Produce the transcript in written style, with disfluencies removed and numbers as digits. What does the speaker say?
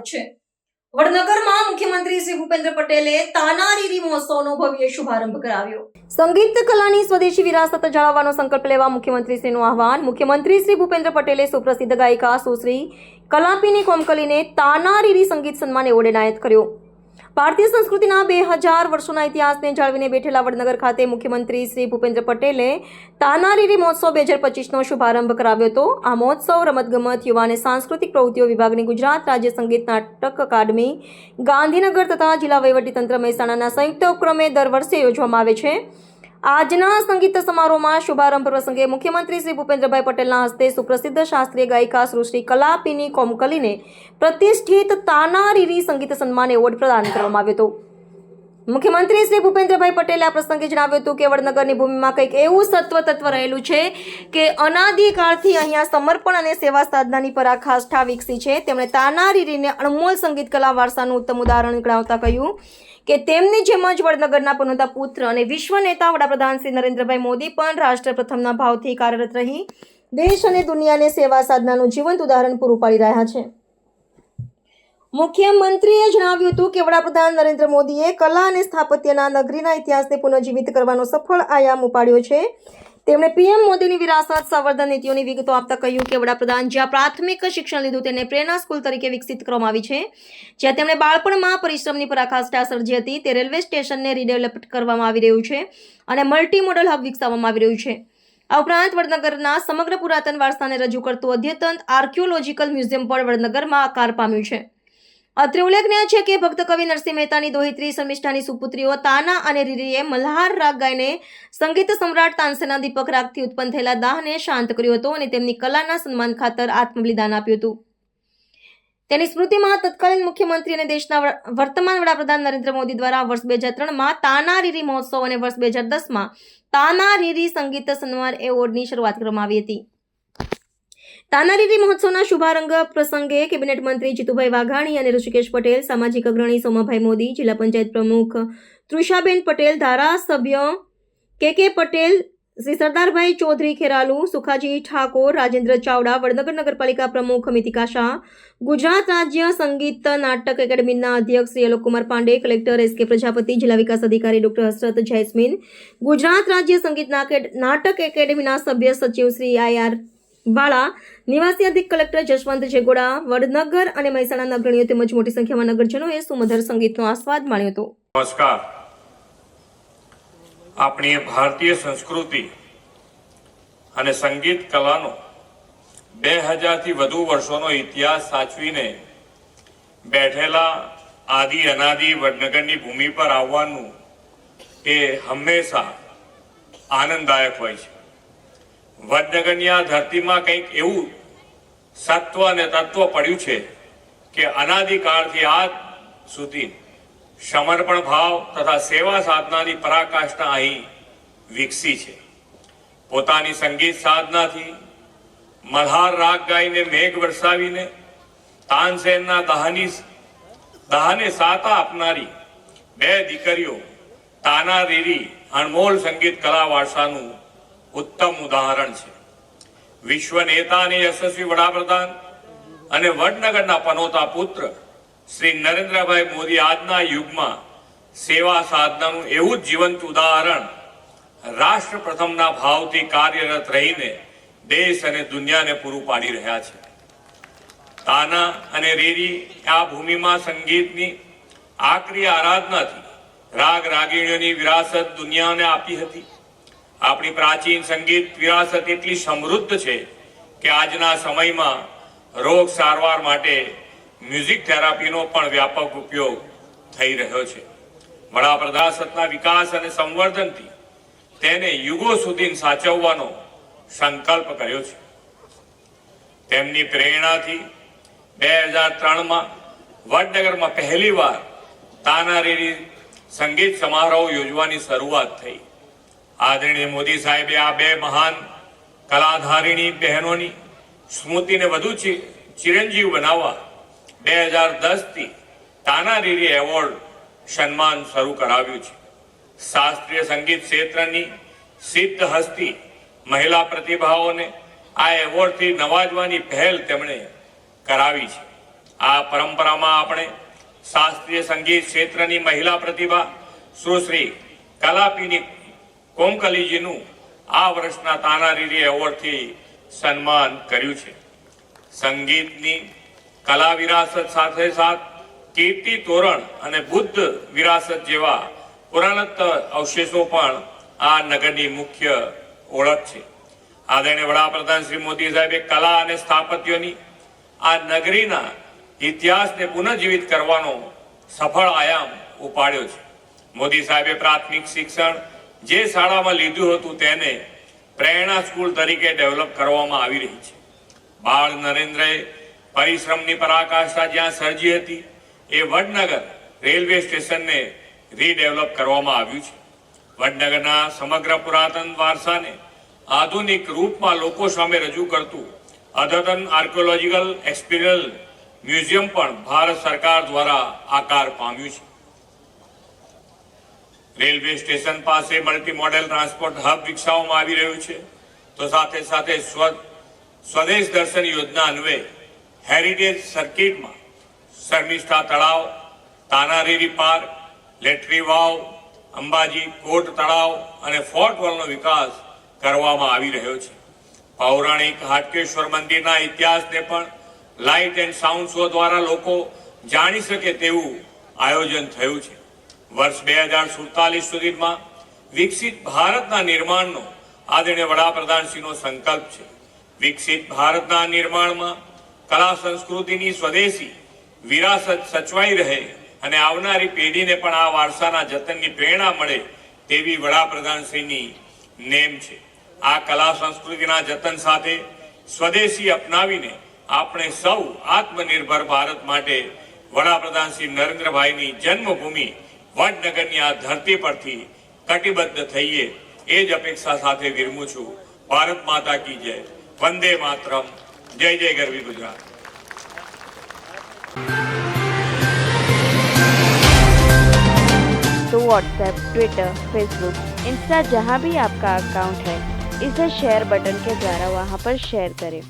છે। વડનગરમાં મુખ્યમંત્રી શ્રી ભૂપેન્દ્ર પટેલે તાનારીરી મહોત્સવનો ભવ્ય શુભારંભ કરાવ્યો। સંગીત કલાની સ્વદેશી વિરાસત જાળવવાનો સંકલ્પ લેવા મુખ્યમંત્રીશ્રીનું આહવાન। મુખ્યમંત્રી શ્રી ભૂપેન્દ્ર પટેલે સુપ્રસિદ્ધ ગાયિકા સુશ્રી કલાપીની કોમકલીને તાનારીરી સંગીત સન્માન એવોર્ડ એનાયત કર્યો। ભારતીય સંસ્કૃતિના 2000 વર્ષોના ઇતિહાસને જાળવીને બેઠેલા વડનગર ખાતે મુખ્યમંત્રી શ્રી ભૂપેન્દ્ર પટેલે તાનારીરી મહોત્સવ 2025નો શુભારંભ કરાવ્યો હતો। આ મહોત્સવ રમતગમત, યુવા અને સાંસ્કૃતિક પ્રવૃત્તિઓ વિભાગની ગુજરાત રાજ્ય સંગીત નાટક અકાદમી ગાંધીનગર તથા જિલ્લા વહીવટીતંત્ર મહેસાણાના સંયુક્ત ઉપક્રમે દર વર્ષે યોજવામાં આવે છે। આજના સંગીત સમારોહમાં શુભારંભ પ્રસંગે મુખ્યમંત્રી શ્રી ભૂપેન્દ્રભાઈ પટેલના હસ્તે સુપ્રસિદ્ધ શાસ્ત્રીય ગાયિકા સુશ્રી કલાપીની કોમકલીને પ્રતિષ્ઠિત તાનારીરી સંગીત સન્માન એવોર્ડ પ્રદાન કરવામાં આવ્યો હતો। મુખ્યમંત્રી શ્રી ભૂપેન્દ્રભાઈ પટેલે આ પ્રસંગે જણાવ્યું હતું કે વડનગરની ભૂમિમાં કંઈક એવું તત્વ રહેલું છે કે અનાદિકાળથી અહીંયા સમર્પણ અને સેવા સાધનાની પરાકાષ્ઠા વિકસી છે। તેમણે તાનારીરીને અણમોલ સંગીત કલા વારસાનું ઉત્તમ ઉદાહરણ ગણાવતા કહ્યું કે તેમની જેમ જ વડનગરના પનોતા પુત્ર અને વિશ્વ નેતા વડાપ્રધાન શ્રી નરેન્દ્રભાઈ મોદી પણ રાષ્ટ્ર પ્રથમના ભાવથી કાર્યરત રહી દેશ અને દુનિયાને સેવા સાધનાનું જીવંત ઉદાહરણ પૂરું પાડી રહ્યા છે। મુખ્યમંત્રીએ જણાવ્યું હતું કે વડાપ્રધાન નરેન્દ્ર મોદીએ કલા અને સ્થાપત્યના નગરીના ઇતિહાસને પુનઃજીવિત કરવાનો સફળ આયામ ઉપાડ્યો છે। તેમણે પીએમ મોદીની વિરાસત સંવર્ધન નીતિઓની વિગતો આપતા કહ્યું કે વડાપ્રધાન જ્યાં પ્રાથમિક શિક્ષણ લીધું તેને પ્રેરણા સ્કૂલ તરીકે વિકસિત કરવામાં આવી છે। જ્યાં તેમણે બાળપણમાં પરિશ્રમની પરાકાષ્ઠા સર્જી હતી તે રેલવે સ્ટેશનને રીડેવલપ કરવામાં આવી રહ્યું છે અને મલ્ટી મોડલ હબ વિકસાવવામાં આવી રહ્યું છે। આ ઉપરાંત વડનગરના સમગ્ર પુરાતન વારસાને રજૂ કરતું અદ્યતન આર્કિયોલોજીકલ મ્યુઝિયમ પણ વડનગરમાં આકાર પામ્યું છે। અત્રે ઉલ્લેખનીય છે કે ભક્ત કવિ નરસિંહ મહેતાની દોહિત્રી શર્મિષ્ઠાની સુપુત્રીઓ તાના અને રીરીએ મલ્હાર રાગ ગાઈને સંગીત સમ્રાટ તાનસેના દીપક રાગથી ઉત્પન્ન થયેલા દાહને શાંત કર્યો હતો અને તેમની કલાના સન્માન ખાતર આત્મબલિદાન આપ્યું હતું। તેની સ્મૃતિમાં તત્કાલીન મુખ્યમંત્રી અને દેશના વર્તમાન વડાપ્રધાન નરેન્દ્ર મોદી દ્વારા વર્ષ 2003માં તાનારીરી મહોત્સવ અને વર્ષ 2010માં તાનારીરી સંગીત સન્માન એવોર્ડની શરૂઆત કરવામાં આવી હતી। તાનારીરી મહોત્સવના શુભારંભ પ્રસંગે કેબિનેટ મંત્રી જીતુભાઈ વાઘાણી અને ઋષિકેશ પટેલ, સામાજિક અગ્રણી સોમાભાઈ મોદી, જિલ્લા પંચાયત પ્રમુખ તૃષાબેન પટેલ, ધારાસભ્ય કે પટેલ, શ્રી સરદારભાઈ ચૌધરી ખેરાલુ, સુખાજી ઠાકોર, રાજેન્દ્ર ચાવડા, વડનગર નગરપાલિકા પ્રમુખ મિતિકા શાહ, ગુજરાત રાજ્ય સંગીત નાટક એકેડમીના અધ્યક્ષ શ્રી અલોકકુમાર પાંડે, કલેક્ટર એસ.કે. પ્રજાપતિ, જિલ્લા વિકાસ અધિકારી ડોક્ટર હસરત જૈસ્મીન, ગુજરાત રાજ્ય સંગીત નાટક એકેડમીના સભ્ય સચિવ શ્રી આર બાળા, નિવાસી અધિક કલેક્ટર જશવંત જેગોડા, વડનગર અને મહેસાણાના અગ્રણીઓ તેમજ મોટી સંખ્યામાં નગરજનોએ સુમધુર સંગીતનો આસ્વાદ માણ્યો હતો। નમસ્કાર। આપણી ભારતીય સંસ્કૃતિ અને સંગીત કલાનો 2000 થી વધુ વર્ષોનો ઇતિહાસ સાચવીને બેઠેલા આદિ અનાદિ વડનગરની ભૂમિ પર આવવાનું એ હંમેશા આનંદદાયક હોય છે। વડનગરની આ ધરતીમાં કંઈક એવું સત્વ અને તત્વ પડ્યું છે કે અનાદિકાળથી આજ સુધી સમર્પણ ભાવ તથા સેવા સાધનાની પરાકાષ્ઠા અહીં વિકસી છે। પોતાની સંગીત સાધનાથી મલ્હાર રાગ ગાઈને મેઘ વરસાવીને તાનસેનના દાહને સાતા આપનારી બે દીકરીઓ તાનારીરી અણમોલ સંગીત કલા વારસાનું ઉત્તમ ઉદાહરણ છે। વિશ્વ નેતા અને યશસ્વી વડાપ્રધાન અને વડનગરના પનોતા પુત્ર શ્રી નરેન્દ્રભાઈ મોદી આજના યુગમાં સેવા સાધનાનું એવું જ જીવંત ઉદાહરણ રાષ્ટ્ર પ્રથમના ભાવથી કાર્યરત રહીને દેશ અને દુનિયાને પૂરું પાડી રહ્યા છે। તાના અને રીરી આ ભૂમિમાં સંગીતની આકરી આરાધનાથી રાગ રાગીણીઓની વિરાસત દુનિયાને આપી હતી। આપણી પ્રાચીન સંગીત વિરાસત એટલી સમૃદ્ધ છે કે આજના સમયમાં રોગ સારવાર માટે મ્યુઝિક થેરાપીનો પણ વ્યાપક ઉપયોગ થઈ રહ્યો છે। વડાપ્રધાનના વિકાસ અને સંવર્ધનથી તેને યુગો સુધી સાચવવાનો સંકલ્પ કર્યો છે। તેમની પ્રેરણાથી 2003માં વડનગરમાં પહેલીવાર તાનારીરી સંગીત સમારોહ યોજવાની શરૂઆત થઈ। આદરણીય મોદી સાહેબે આ બે મહાન કલાધારીણી બહેનોની સ્મૃતિને વધુ ચિરંજીવ બનાવવા 2010થી તાનારીરી એવોર્ડ સન્માન શરૂ કરાવ્યું છે। શાસ્ત્રીય સંગીત ક્ષેત્રની સિદ્ધ હસ્તી મહિલા પ્રતિભાઓને આ એવોર્ડથી નવાજવાની પહેલ તેમણે કરાવી છે। આ પરંપરામાં આપણે શાસ્ત્રીય સંગીત ક્ષેત્રની મહિલા પ્રતિભા સુશ્રી કલાપીની કોમકલીજીનું આ વર્ષના તાનારીરી એવોર્ડથી સન્માન કર્યું છે. સંગીતની કલા વિરાસત સાથે સાથ કીર્તિ તોરણ અને બુદ્ધ વિરાસત જેવા પુરાતત્વ અવશેષો પણ આ નગરની મુખ્ય ઓળખ છે. આદરણીય વડાપ્રધાન શ્રી મોદી સાહેબે કલા અને સ્થાપત્યોની આ નગરીના ઇતિહાસને પુનઃજીવિત કરવાનો સફળ આયામ ઉપાડ્યો છે. મોદી સાહેબે પ્રાથમિક શિક્ષણ જે શાળામાં લીધું હતું તેને પ્રેરણા સ્કૂલ તરીકે ડેવલપ કરવામાં આવી રહી છે. બાળ નરેન્દ્રએ પરિશ્રમની પરાકાષ્ઠા જ્યાં સર્જી હતી એ વડનગર રેલવે સ્ટેશનને રીડેવલપ કરવામાં આવ્યું છે. વડનગરના સમગ્ર પુરાતન વારસાને આધુનિક રૂપમાં લોકો સામે રજૂ કરતું અદ્યતન આર્કિયોલોજીકલ એક્સપિરિયલ મ્યુઝિયમ પણ ભારત સરકાર દ્વારા આકાર પામ્યું છે. રેલવે સ્ટેશન પાસે મલ્ટી મોડેલ ટ્રાન્સપોર્ટ હબ વિકસાવવામાં આવી રહ્યું છે. તો સાથે સાથે સ્વદેશ દર્શન યોજના અન્વયે હેરિટેજ સર્કિટમાં શર્મિષ્ઠા તળાવ, તાનારીરી પાર્ક, લેટરી વાવ, અંબાજી કોટ તળાવ અને ફોર્ટ વોલનો વિકાસ કરવામાં આવી રહ્યો છે. પૌરાણિક હાટકેશ્વર મંદિરના ઇતિહાસને પણ લાઇટ એન્ડ સાઉન્ડ શો દ્વારા લોકો જાણી શકે તેવું આયોજન થયું છે. વર્ષ 2047 સુધીમાં વિકસિત ભારતના નિર્માણનો આદરણીય વડાપ્રધાનશ્રીનો સંકલ્પ છે. વિકસિત ભારતના નિર્માણમાં કલા સંસ્કૃતિની સ્વદેશી વિરાસત સચવાઈ રહે અને આવનારી પેઢીને પણ આ વારસાના જતનની પ્રેરણા મળે તેવી વડાપ્રધાનશ્રીની નેમ છે. આ કલા સંસ્કૃતિના જતન સાથે સ્વદેશી અપનાવીને આપણે સૌ આત્મનિર્ભર ભારત માટે વડાપ્રધાન શ્રી નરેન્દ્રભાઈની જન્મભૂમિ વડનગરની આ ધરતી પરથી કટિબદ્ધ થઈએ એ જ અપેક્ષા સાથે વિરમું છું. ભારત માતા કી જય. વંદે માતરમ. જય જય ગરવી ગુજરાત. तो व्हाट्सएप, ट्विटर, फेसबुक, इंस्टा जहाँ भी आपका अकाउंट है इसे शेयर बटन के द्वारा वहाँ पर शेयर करें.